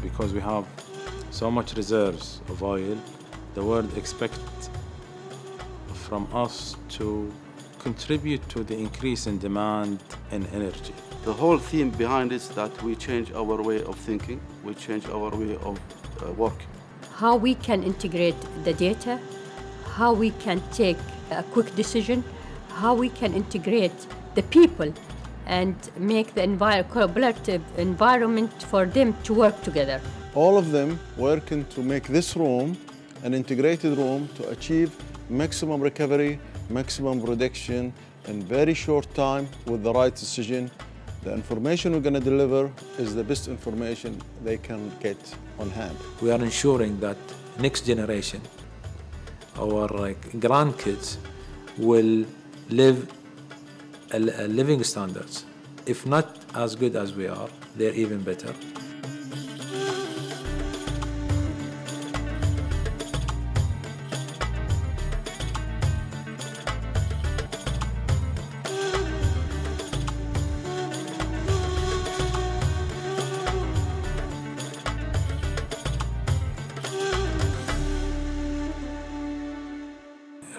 because we have so much reserves of oil, the world expects from us to contribute to the increase in demand in energy. The whole theme behind it is that we change our way of thinking, we change our way of working. How we can integrate the data, how we can take a quick decision, how we can integrate the people and make the collaborative environment for them to work together. All of them working to make this room an integrated room to achieve maximum recovery, maximum production in very short time with the right decision. The information we're going to deliver is the best information they can get on hand. We are ensuring that next generation, our grandkids, will live living standards. If not as good as we are, they're even better.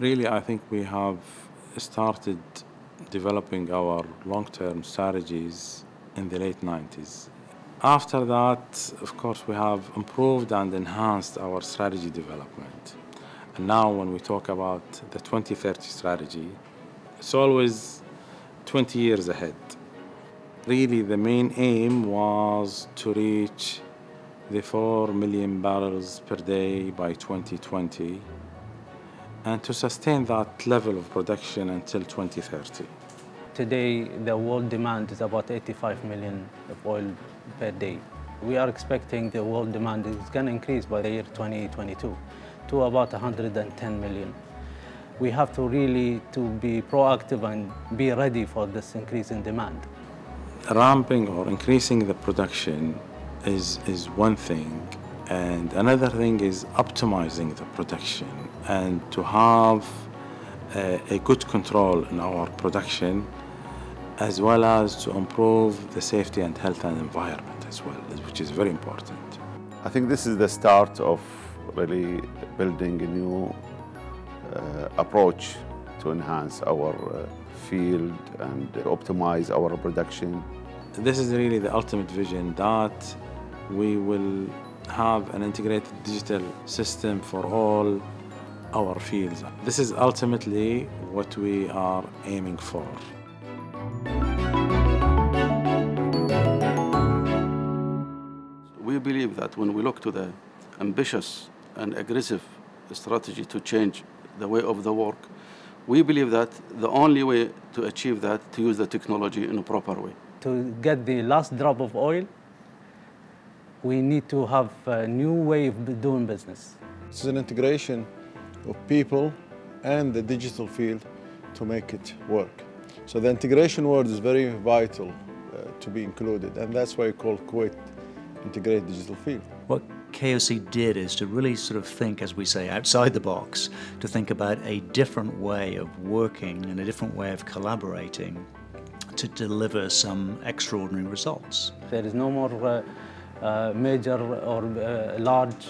Really, I think we have started developing our long-term strategies in the late 90s. After that, of course, we have improved and enhanced our strategy development. And now when we talk about the 2030 strategy, it's always 20 years ahead. Really, the main aim was to reach the 4 million barrels per day by 2020 and to sustain that level of production until 2030. Today, the world demand is about 85 million of oil per day. We are expecting the world demand is going to increase by the year 2022 to about 110 million. We have to really be proactive and be ready for this increase in demand. Ramping or increasing the production is one thing, and another thing is optimizing the production and to have a good control in our production, as well as to improve the safety and health and environment as well, which is very important. I think this is the start of really building a new approach to enhance our field and optimize our production. This is really the ultimate vision, that we will have an integrated digital system for all our fields. This is ultimately what we are aiming for. We believe that when we look to the ambitious and aggressive strategy to change the way of the work, we believe that the only way to achieve that, to use the technology in a proper way. To get the last drop of oil, we need to have a new way of doing business. It's an integration of people and the digital field to make it work. So the integration word is very vital to be included, and that's why we call Kuwait Integrated Digital Field. What KOC did is to really sort of think, as we say, outside the box, to think about a different way of working and a different way of collaborating to deliver some extraordinary results. There is no more major or large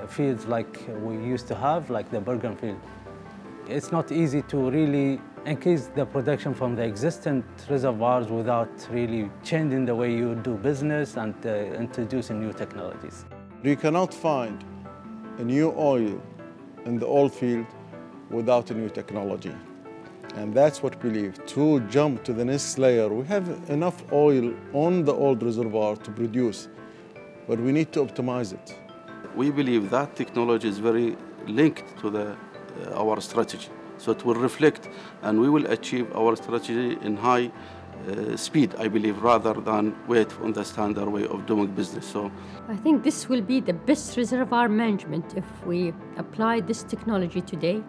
fields like we used to have, like the Bergen field. It's not easy to really increase the production from the existing reservoirs without really changing the way you do business and introducing new technologies. You cannot find a new oil in the old field without a new technology. And that's what we believe. To jump to the next layer, we have enough oil on the old reservoir to produce, but we need to optimize it. We believe that technology is very linked to our strategy. So it will reflect and we will achieve our strategy in high speed, I believe, rather than wait on the standard way of doing business. So I think this will be the best reservoir management if we apply this technology today,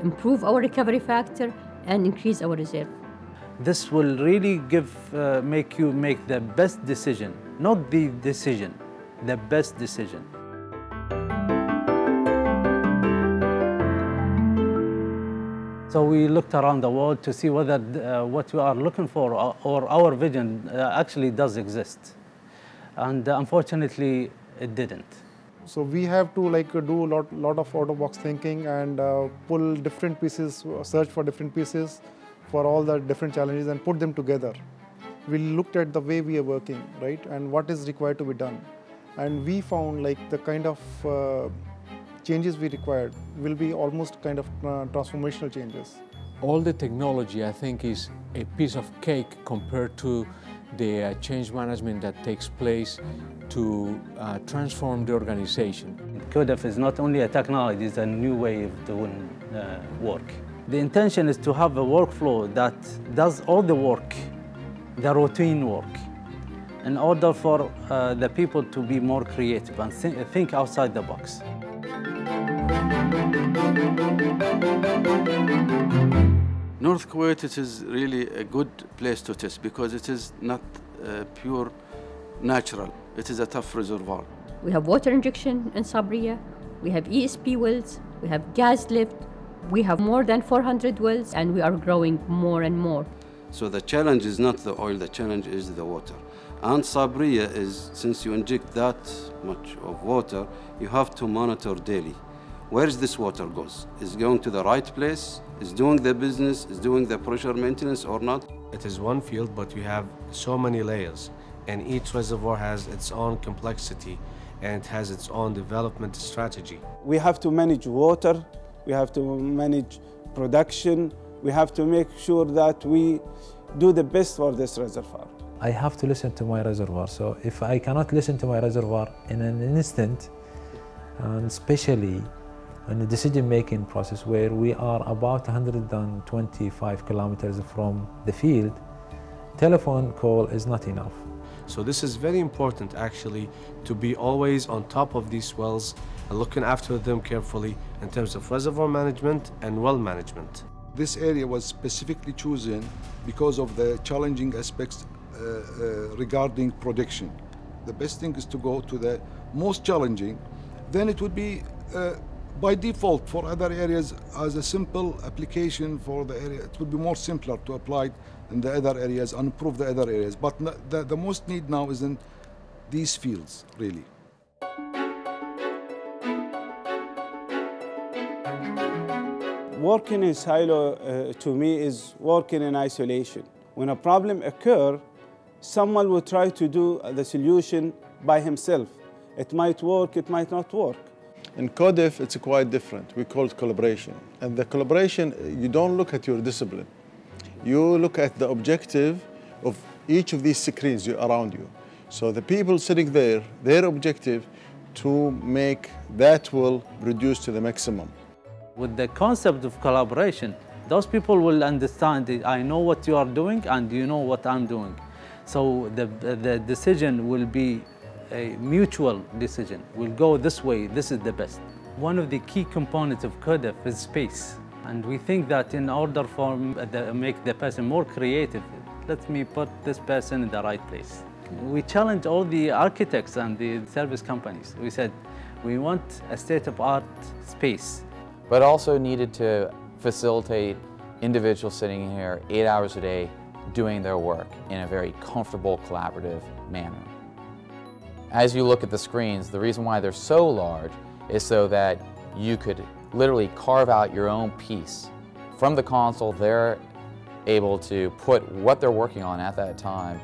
improve our recovery factor, and increase our reserve. This will really make you make the best decision, not the decision, the best decision. So we looked around the world to see whether what we are looking for or our vision actually does exist. And unfortunately, it didn't. So we have to do a lot of out-of-box thinking and pull different pieces, search for different pieces for all the different challenges and put them together. We looked at the way we are working, right, and what is required to be done. And we found the kind of changes we required will be almost kind of transformational changes. All the technology, I think, is a piece of cake compared to the change management that takes place to transform the organization. KwIDF is not only a technology, it's a new way of doing work. The intention is to have a workflow that does all the work, the routine work, in order for the people to be more creative and think outside the box. North Kuwait, it is really a good place to test because it is not pure natural. It is a tough reservoir. We have water injection in Sabriya, we have ESP wells, we have gas lift, we have more than 400 wells, and we are growing more and more. So the challenge is not the oil, the challenge is the water. And Sabriya is, since you inject that much of water, you have to monitor daily. Where is this water goes? Is it going to the right place? Is doing the business? Is doing the pressure maintenance or not? It is one field, but we have so many layers, and each reservoir has its own complexity and it has its own development strategy. We have to manage water, we have to manage production, we have to make sure that we do the best for this reservoir. I have to listen to my reservoir. So if I cannot listen to my reservoir in an instant, and especially in the decision-making process where we are about 125 kilometers from the field, telephone call is not enough. So this is very important actually to be always on top of these wells and looking after them carefully in terms of reservoir management and well management. This area was specifically chosen because of the challenging aspects regarding production. The best thing is to go to the most challenging, then it would be by default for other areas as a simple application for the area. It would be more simpler to apply in the other areas and improve the other areas. But the most need now is in these fields, really. Working in silo to me is working in isolation. When a problem occurs, someone will try to do the solution by himself. It might work, it might not work. In KwIDF, it's quite different. We call it collaboration. And the collaboration, you don't look at your discipline. You look at the objective of each of these screens around you. So the people sitting there, their objective to make that well reduced to the maximum. With the concept of collaboration, those people will understand that I know what you are doing and you know what I'm doing. So the decision will be a mutual decision. We'll go this way, this is the best. One of the key components of KwIDF is space. And we think that in order for make the person more creative, let me put this person in the right place. We challenged all the architects and the service companies. We said, we want a state-of-art space. But also needed to facilitate individuals sitting here 8 hours a day doing their work in a very comfortable, collaborative manner. As you look at the screens, the reason why they're so large is so that you could literally carve out your own piece. From the console, they're able to put what they're working on at that time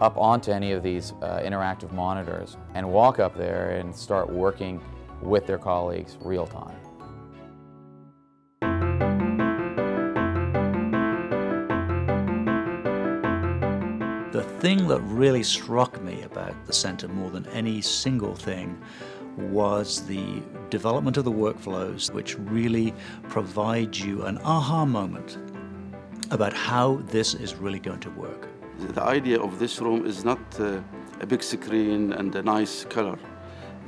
up onto any of these interactive monitors and walk up there and start working with their colleagues real time. The thing that really struck me about the center more than any single thing was the development of the workflows, which really provide you an aha moment about how this is really going to work. The idea of this room is not a big screen and a nice color.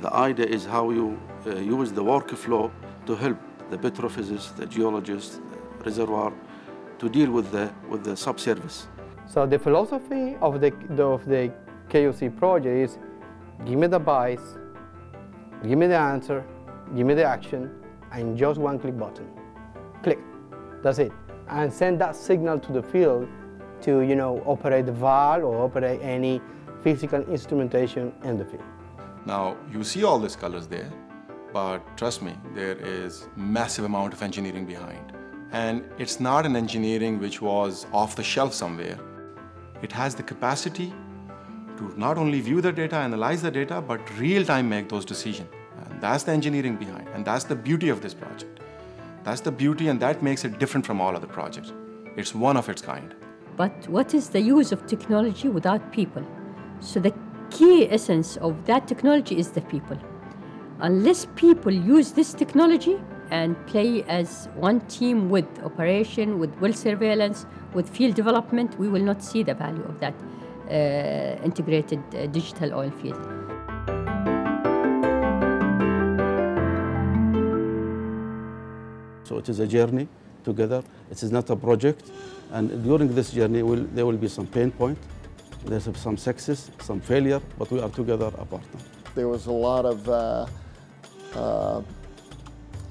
The idea is how you use the workflow to help the petrophysicist, the geologist, the reservoir, to deal with the subsurface. So the philosophy of the KOC project is, give me the advice, give me the answer, give me the action, and just one click button. Click, that's it. And send that signal to the field to, operate the valve or operate any physical instrumentation in the field. Now, you see all these colors there, but trust me, there is massive amount of engineering behind. And it's not an engineering which was off the shelf somewhere. It has the capacity to not only view the data, analyze the data, but real-time make those decisions. And that's the engineering behind, and that's the beauty of this project. That's the beauty, and that makes it different from all other projects. It's one of its kind. But what is the use of technology without people? So the key essence of that technology is the people. Unless people use this technology and play as one team with operation, with well surveillance, with field development, we will not see the value of that integrated digital oil field. So it is a journey together. It is not a project. And during this journey, there will be some pain point. There's some success, some failure, but we are together, a partner. There was a lot of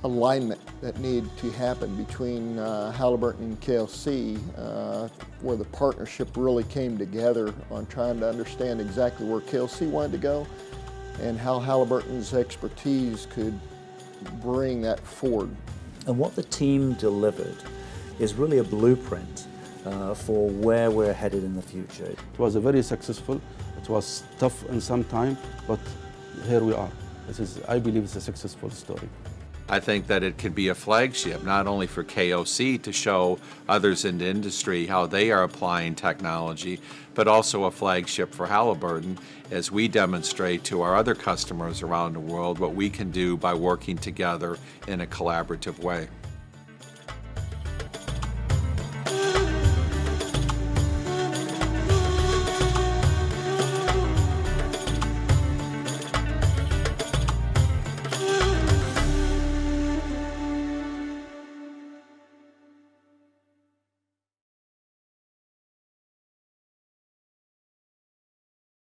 alignment that needed to happen between Halliburton and KLC, where the partnership really came together on trying to understand exactly where KLC wanted to go and how Halliburton's expertise could bring that forward. And what the team delivered is really a blueprint for where we're headed in the future. It was a very successful. It was tough in some time, but here we are. I believe it's a successful story. I think that it could be a flagship, not only for KOC to show others in the industry how they are applying technology, but also a flagship for Halliburton as we demonstrate to our other customers around the world what we can do by working together in a collaborative way.